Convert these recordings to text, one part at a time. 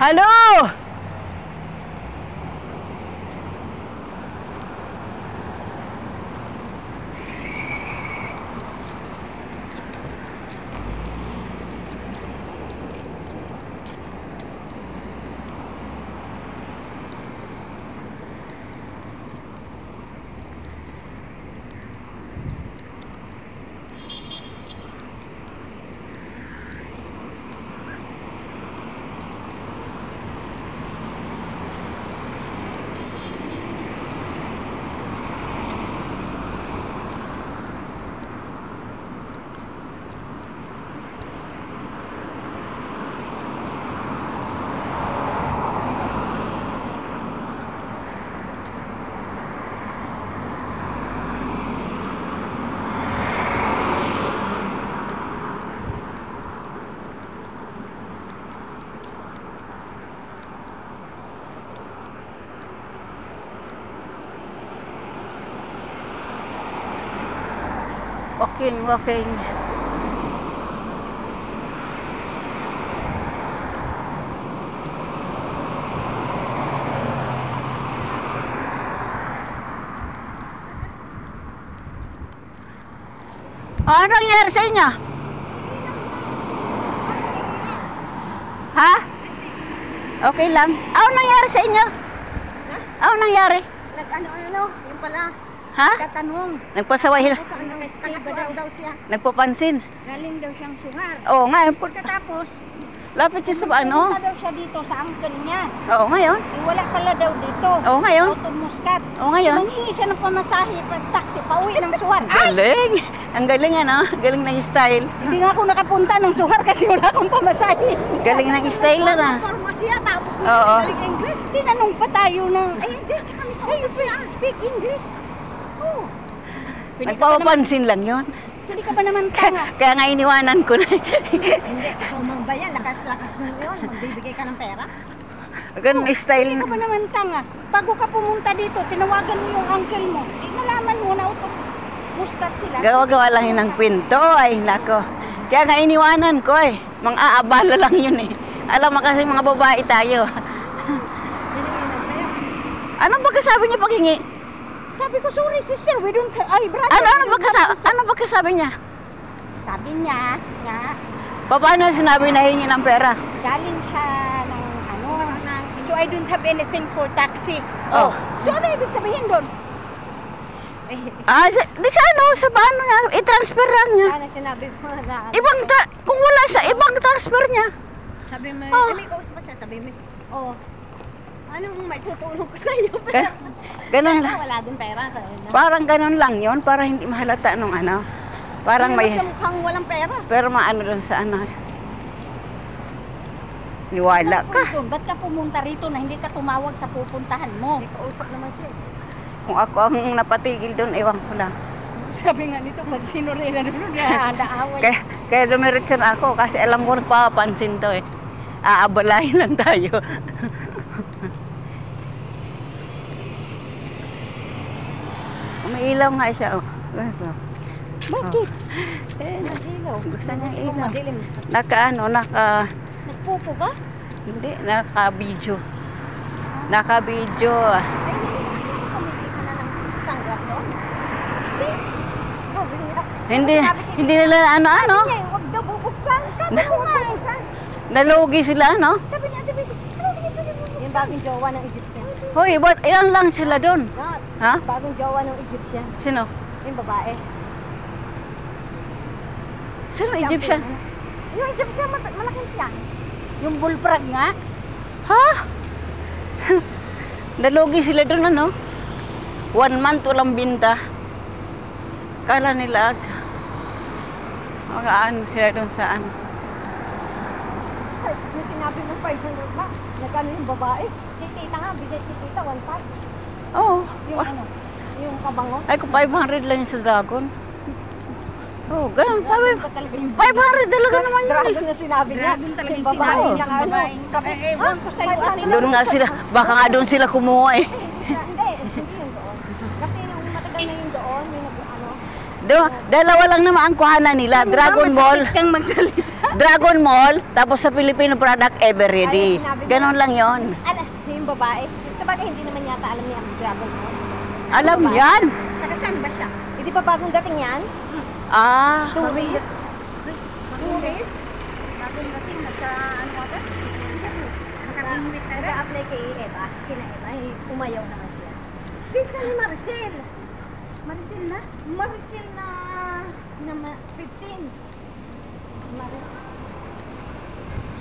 Halo! Walking. Ano nangyari sa inyo? Ha? Okay lang. Ano nangyari sa inyo? Ano nangyari? Nag-ano, yung pala. Ha? Katanong. Nagpasaway. Taga-saan daw siya. Nagpapansin. Galing daw siyang sungar. Oo, ngayon. Pagkatapos, Lapit siya sa ano? pumunta daw siya dito sa uncle niya. Oo, ngayon. Wala pala daw dito. Oo, ngayon. Out of Muscat. Oo, ngayon. Manghingi siya ng pamasahe pas taxi pauwi ng Suwan. Galing. Ang galing ano? Galing ng style. Hindi nga ako nakapunta ng Suhar kasi wala akong pamasahe. Galing ng style na. Parmasya tapos Oo. galing English. Tinanong pa tayo ng, ay hindi, tsaka may kausap siya. Speak English. Oh. Nagpapansin lang yun. Hindi ka ba naman tanga? Kaya nga iniwanan ko na. Hindi, ikaw mang bayan, lakas-lakas nung yun. Magbibigay ka ng pera. Ganun style. Hindi ka ba naman tanga? Bago ka pumunta dito, tinawagan mo yung uncle mo. Eh, nalaman mo na auto Muscat sila. Gawa-gawa lang yun ng kwento. Ay, nako. Kaya nga iniwanan ko eh. Mang-aabala lang yun eh. Alam mo kasi mga babae tayo. Ano ba kasabi niya paghingi? Sabi ko, sorry sister, we don't, ay brother. Ano ba kasabi niya? Sabi niya, nga, Paano sinabi na hingi ng pera? galing siya ng ano, so I don't have anything for taxi. Oh. So ano ibig sabihin doon? Di sa ano, sa paano niya, i-transfer lang niya. Ano sinabi mo na? Kung wala siya, ibang transfer niya. Sabi mo, Oh. may kausap pa siya, sabi mo, oh, anong may tutulong ko sa iyo? Ganun lang. Wala din pera sa iyo. Parang ganun lang yon, para hindi mahalata nung ano. Parang may, mukhang walang pera. pero maano dun sa ano. Niwala ka. Ba't ka pumunta rito na hindi ka tumawag sa pupuntahan mo? May kausap naman siya. Kung ako ang napatigil dun, ewan ko lang. Sabi nga nito, pag sino rin na doon, naaway. Kaya dumiretso na ako kasi alam ko nagpapansin to eh. Aabalahin lang tayo. Umiilaw nga siya oh. Ganito. Bakit? Nag-ilaw. Gusto niya ilaw. Madilim. Nagpupo ka? Hindi, naka-video. Naka-video. Ay, pumili ka na ng sunglass doon? Hindi. Oh, bihira. Hindi nila ano. Sabi niya, huwag daw bubuksan. Sabi ko nga, bubuksan. Nalugi sila, no? Sabi niya, Ate Betty, ano bubuksan? Yung bagong jowa ng Egyptian. Hoy, ilan lang sila doon? Ha? Bagong jowa ng Egyptian. Sino? Yung babae. Sino Egyptian? Yung Egyptian, malaking tiyan. Yung bullfrog nga. Ha? Nalugi sila doon, ano? 1 month walang binta. Kala nila ano sila doon sa ano. Yung sinabi mo 500 ba? Nagano yung babae? Kikita nga, bigay kikita 1.5. Oo. Yung ano? Yung kabango? Ay, kung 500 lang yung sa dragon. Oh, ganun. 500 talaga naman yun. Dragon na sinabi niya. Dragon talaga yung sinabi niya. Ewan ko sa'yo ate. Doon nga sila. Baka nga doon sila kumuha eh. Hindi yun doon. Kasi yung matagal na yung doon, yung ano, Dalawa lang naman ang kuhanan nila. Dragon Mall. Masakit kang magsalita. Dragon Mall, tapos sa Filipino product ever ready. Ay, sinabi mo. Ganon lang yon. Yung babae. Sa bagay, hindi naman yata alam niya ang Dragon Mall. Alam Babae. yan. Taga saan ba siya? Hindi ba bagong dating yan? Ah, Tourist? Tourist? Bagong dating, ano ba? Nakakimit na. Nag-a-apply kay Eva. Kina Eva, umayaw naman siya. Pinsan ni Maricel. Maricel na? Maricel na 15.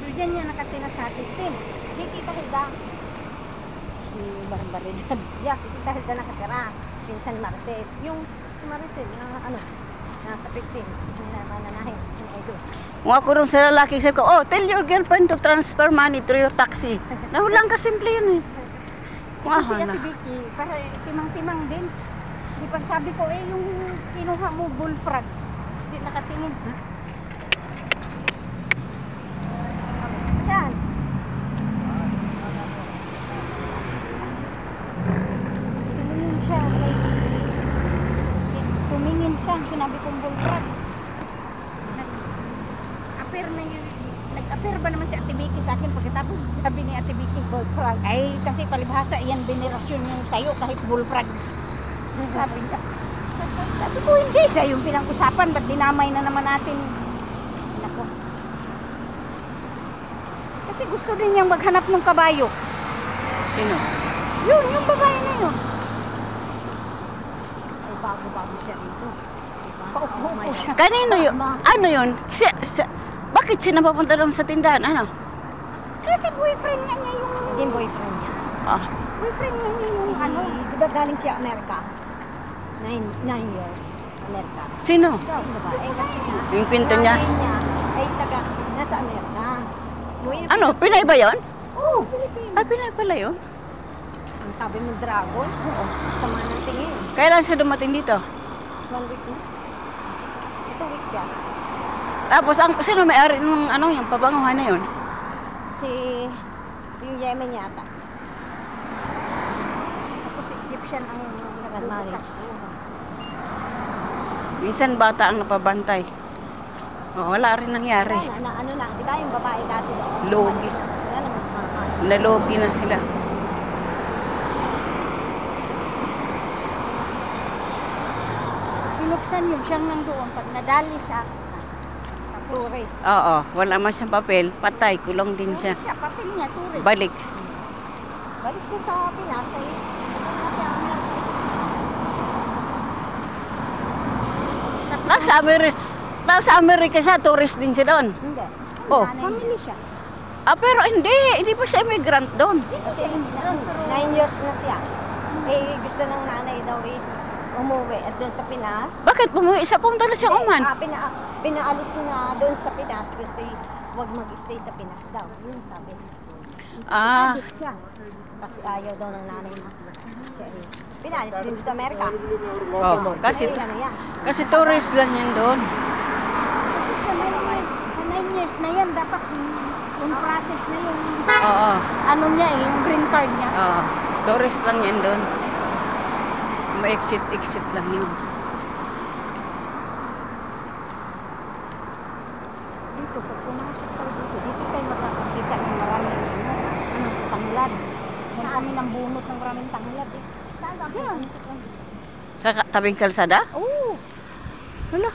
So dyan niya nakatira sa 15. Di kita Hilda. Si Barbaridad. Yeah, kita Hilda nakatira. Pinsan ni Maricel. Yung si Maricel na nasa 15. Nananahin. kung ako rin sa lalaki, sabi ko, oh, tell your girlfriend to transfer money through your taxi. Nahulang ka simple yun eh. Ito si Ate Vicky, para timang-timang din. Di pag sabi ko, yung kinuha mo bullfrog. Hindi nakatingin. Saan? Tumingin siya. Tumingin siya. Sinabi kong bullfrog. Nag-appear na yun. Nag-appear ba naman si Ate Vicky sa akin pagkatapos sabi ni Ate Vicky bullfrog? Ay, kasi palibhasa yan venerasyon yung sayo kahit bullfrog. Sabi niya. Sabi ko hindi siya yung pinag-usapan. Ba't dinamay na naman natin? Nako. Kasi gusto din niyang maghanap ng kabayo. Sino? Yun, yung babae na yun. Ay, bago-bago siya rito. Diba? Paupo siya. Kanino yun? Ano yun? Bakit siya napapunta doon sa tindahan? Ano? Kasi boyfriend nga niya yung... Hindi boyfriend niya. Ah. Boyfriend niya yung Diba galing siya Amerika? 9 years. Amerika. Sino? Yung babae kasi nga. Yung kwento niya? nanay niya ay nasa Amerika. Ano? Pinay ba yun? Oo, Pilipino. Ah, Pinay pala yun? Ang sabi mo dragon? Oo. Sama ng tingin. Kailan siya dumating dito? 1 week na. 2 weeks siya. Tapos, sino may-ari ng yung pabanguhan na yun? Yung Yemen yata. Tapos Egyptian ang nagbubukas. Minsan bata ang napabantay. Oh, wala rin nangyari. Ano lang, di ba yung babae dati doon? Logi. Yan ang mahal. Nalogi na sila. Pinuksan yun, siyang nandoon. Pag nadali siya, tourist. Oo, wala man siyang papel. Patay, kulong din siya. Siya, papel niya, tourist. Balik. Balik siya sa Pinas. Nasa Amerika siya, tourist din siya doon. Hindi. Oh. Family siya. Ah, pero hindi pa siya immigrant doon. Kasi 9 years na siya. Gusto ng nanay daw umuwi at doon sa Pinas. Bakit bumuwi siya? Pumunta na siya Oman. Pinaalis na doon sa Pinas. Gusto wag mag-stay sa Pinas daw. Yun sabi. Ah. Siya. Kasi ayaw daw ng nanay na. Siya pinaalis din sa Amerika. Oh, kasi tourist lang yan doon. Kasi sa 9 years na yan, dapat yung process na yung Oo. ano niya yung green card niya. Oo. Tourist lang yan doon. Ma-exit lang yun. Dito, pag pumasok tayo dito tayo makakakita ng maraming tanglad. Yan kami ng bunot ng maraming tanglad eh. Saan ba? Diyan. Sa tabing kalsada? Oo. Wala.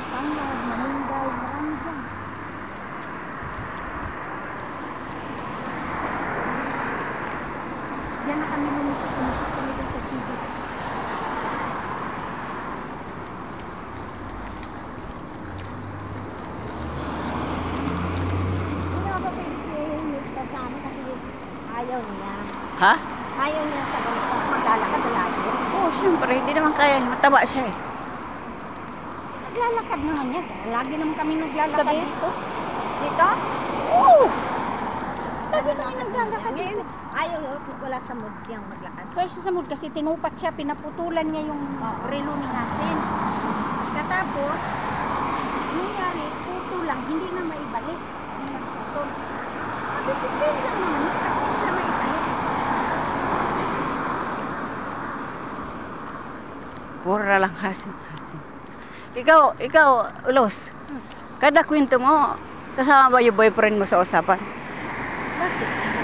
Tanglad, maningay, marami dyan. Yan na kami lumusok kami dun sa TV. Hindi na ba pwede si Nils sa amin kasi ayaw niya. Ha? Ayaw niya sa ganito. Maglalakad lagi. Oo, siyempre. Hindi naman kaya. Mataba siya eh. Naglalakad naman niya. Lagi naman kami naglalakad Sa beach? dito. Dito? Oo! Lagi kami naglalakad dito. Ayaw, wala sa mood siyang maglakad. Kaya siya sa mood kasi tinupat siya, pinaputulan niya yung relo ni Hasin. Katapos, nangyari, puto lang, hindi na maibalik. Yung nagputol. Sabi, depende lang naman, hindi na maibalik. Pura lang hasim. Ikaw, Ulos. Kada kwento mo, kasama ba yung boyfriend mo sa usapan? Bakit?